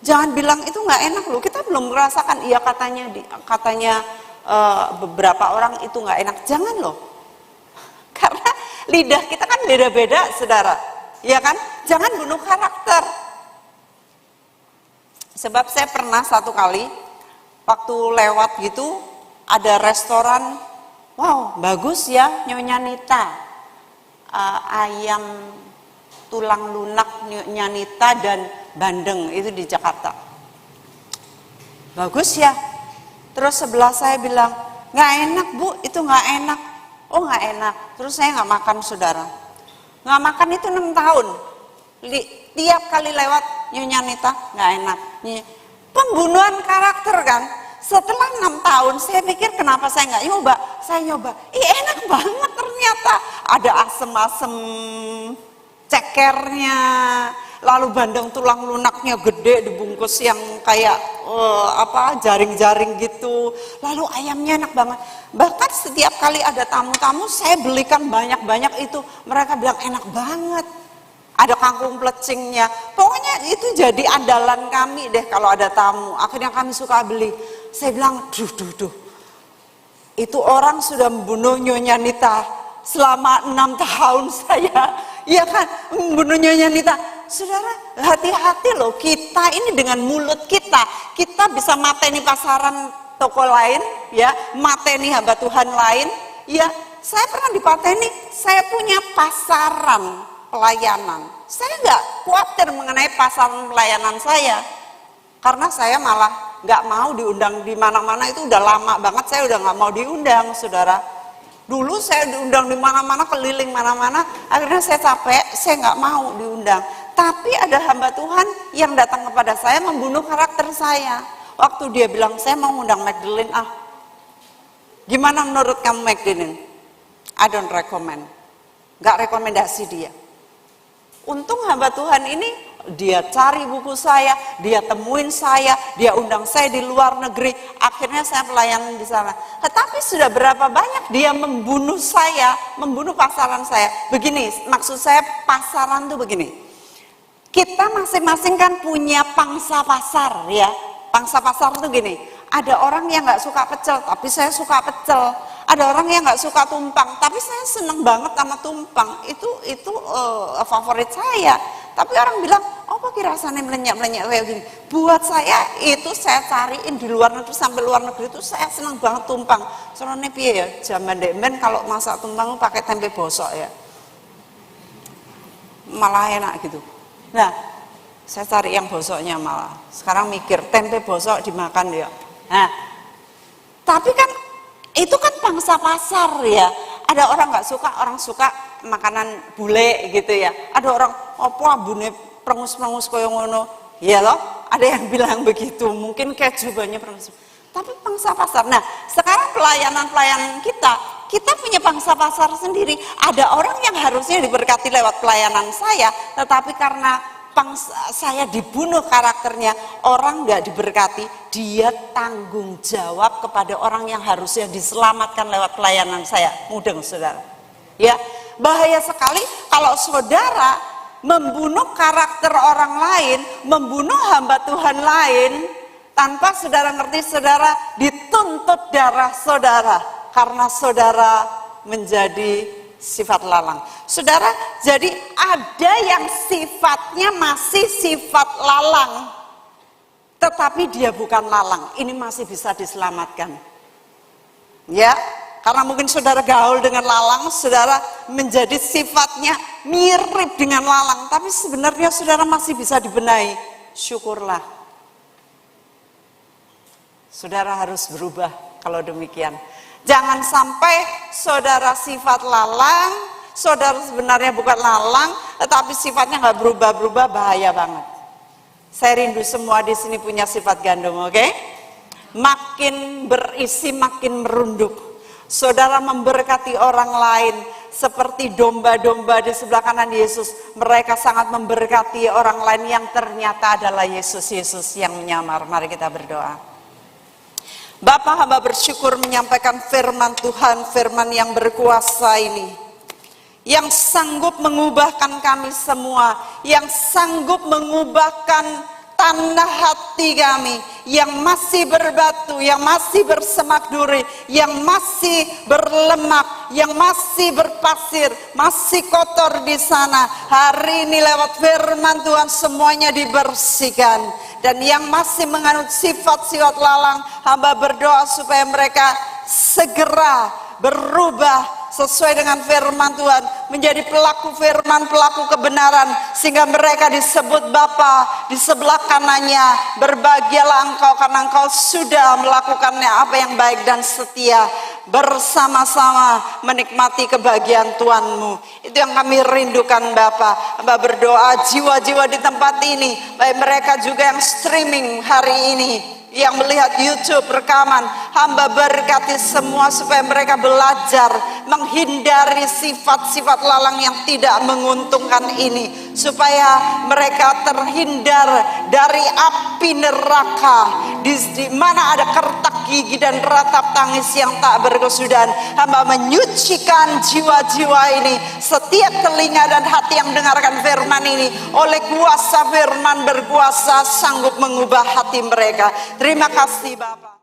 Jangan bilang itu nggak enak loh. Kita belum merasakan. Iya katanya beberapa orang itu nggak enak. Jangan loh. Karena lidah kita kan beda-beda, saudara. Ya kan? Jangan bunuh karakter. Sebab saya pernah satu kali waktu lewat gitu ada restoran. Wow, bagus ya Nyonya Nita. Ayam tulang lunak Nyonya Nita dan bandeng itu di Jakarta. Bagus ya. Terus sebelah saya bilang, nggak enak Bu, itu nggak enak. Oh nggak enak. Terus saya nggak makan, saudara. Nggak makan itu 6 tahun. Tiap kali lewat Nyonya Nita nggak enak. Pembunuhan karakter kan. Setelah 6 tahun saya pikir kenapa saya nggak nyoba. Saya nyoba, enak banget ternyata. Ada asem-asem cekernya, lalu bandeng tulang lunaknya gede dibungkus yang kayak jaring-jaring gitu. Lalu ayamnya enak banget. Bahkan setiap kali ada tamu-tamu saya belikan banyak-banyak itu. Mereka bilang enak banget. Ada kangkung plecingnya. Pokoknya itu jadi andalan kami deh kalau ada tamu. Akhirnya kami suka beli. Saya bilang, duh. Itu orang sudah membunuh Nyonya Nita selama 6 tahun saya. Iya kan, membunuh Nyonya Nita. Saudara, hati-hati loh, kita ini dengan mulut kita bisa mateni pasaran toko lain, ya, mateni hamba Tuhan lain. Ya, saya pernah dipateni, saya punya pasaran pelayanan. Saya nggak khawatir mengenai pasaran pelayanan saya, karena saya malah nggak mau diundang di mana-mana. Itu udah lama banget saya udah nggak mau diundang, saudara. Dulu saya diundang di mana-mana, keliling mana-mana, akhirnya saya capek, saya nggak mau diundang. Tapi ada hamba Tuhan yang datang kepada saya membunuh karakter saya. Waktu dia bilang, saya mau undang Magdalene, gimana menurut kamu Magdalene? I don't recommend, nggak rekomendasi dia. Untung hamba Tuhan ini, dia cari buku saya, dia temuin saya, dia undang saya di luar negeri, akhirnya saya pelayanan di sana. Tetapi sudah berapa banyak dia membunuh saya, membunuh pasaran saya. Begini, maksud saya pasaran tuh begini. Kita masing-masing kan punya pangsa pasar ya. Pangsa pasar tuh gini, ada orang yang nggak suka pecel, tapi saya suka pecel. Ada orang yang nggak suka tumpang, tapi saya seneng banget sama tumpang. Itu favorit saya. Tapi orang bilang, oh kok rasanya melenyap-melenyap kayak gini. Buat saya itu saya cariin di luar negeri, sampai luar negeri itu saya senang banget tumpang. Soalnya piye ya, zaman demen kalau masak tumpang pakai tempe bosok ya. Malah enak gitu. Nah, Saya cari yang bosoknya malah. Sekarang mikir tempe bosok dimakan ya. Nah, tapi kan itu kan pangsa pasar ya. Ada orang nggak suka, orang suka makanan bule gitu ya. Ada orang apa ambune prengus-prengus koyo ngono. Ya loh, ada yang bilang begitu. Mungkin keju banyak prengus. Tapi pangsa pasar. Nah, sekarang pelayanan kita punya pangsa pasar sendiri. Ada orang yang harusnya diberkati lewat pelayanan saya, tetapi karena saya dibunuh karakternya, orang nggak diberkati, dia tanggung jawab kepada orang yang harusnya diselamatkan lewat pelayanan saya. Mudeng saudara. Ya, bahaya sekali kalau saudara membunuh karakter orang lain, membunuh hamba Tuhan lain, tanpa saudara ngerti, saudara dituntut darah saudara karena saudara menjadi sifat lalang. Saudara, jadi ada yang sifatnya masih sifat lalang, tetapi dia bukan lalang. Ini masih bisa diselamatkan. Ya, karena mungkin saudara gaul dengan lalang, saudara menjadi sifatnya mirip dengan lalang, tapi sebenarnya saudara masih bisa dibenahi. Syukurlah. Saudara harus berubah kalau demikian. Jangan sampai saudara sifat lalang, saudara sebenarnya bukan lalang, tetapi sifatnya nggak berubah-berubah, bahaya banget. Saya rindu semua di sini punya sifat gandum, oke? Makin berisi, makin merunduk. Saudara memberkati orang lain seperti domba-domba di sebelah kanan Yesus. Mereka sangat memberkati orang lain yang ternyata adalah Yesus yang menyamar. Mari kita berdoa. Bapa, hamba bersyukur menyampaikan firman Tuhan, firman yang berkuasa ini, yang sanggup mengubahkan kami semua, yang sanggup mengubahkan tanah hati kami, yang masih berbatu, yang masih bersemak duri, yang masih berlemak, yang masih berpasir, masih kotor di sana. Hari ini lewat firman Tuhan semuanya dibersihkan. Dan yang masih menganut sifat-sifat lalang, hamba berdoa supaya mereka segera berubah sesuai dengan firman Tuhan, menjadi pelaku firman, pelaku kebenaran, sehingga mereka disebut Bapa, di sebelah kanannya, berbahagialah engkau karena engkau sudah melakukannya apa yang baik dan setia, bersama-sama menikmati kebahagiaan Tuhanmu. Itu yang kami rindukan Bapa. Hamba berdoa jiwa-jiwa di tempat ini, baik mereka juga yang streaming hari ini, yang melihat YouTube rekaman, hamba berkati semua supaya mereka belajar menghindari sifat-sifat lalang yang tidak menguntungkan ini, supaya mereka terhindar dari api neraka di mana ada kertak gigi dan ratap tangis yang tak berkesudahan. Hamba menyucikan jiwa-jiwa ini, setiap telinga dan hati yang mendengarkan firman ini, oleh kuasa firman berkuasa sanggup mengubah hati mereka. Terima kasih Bapak.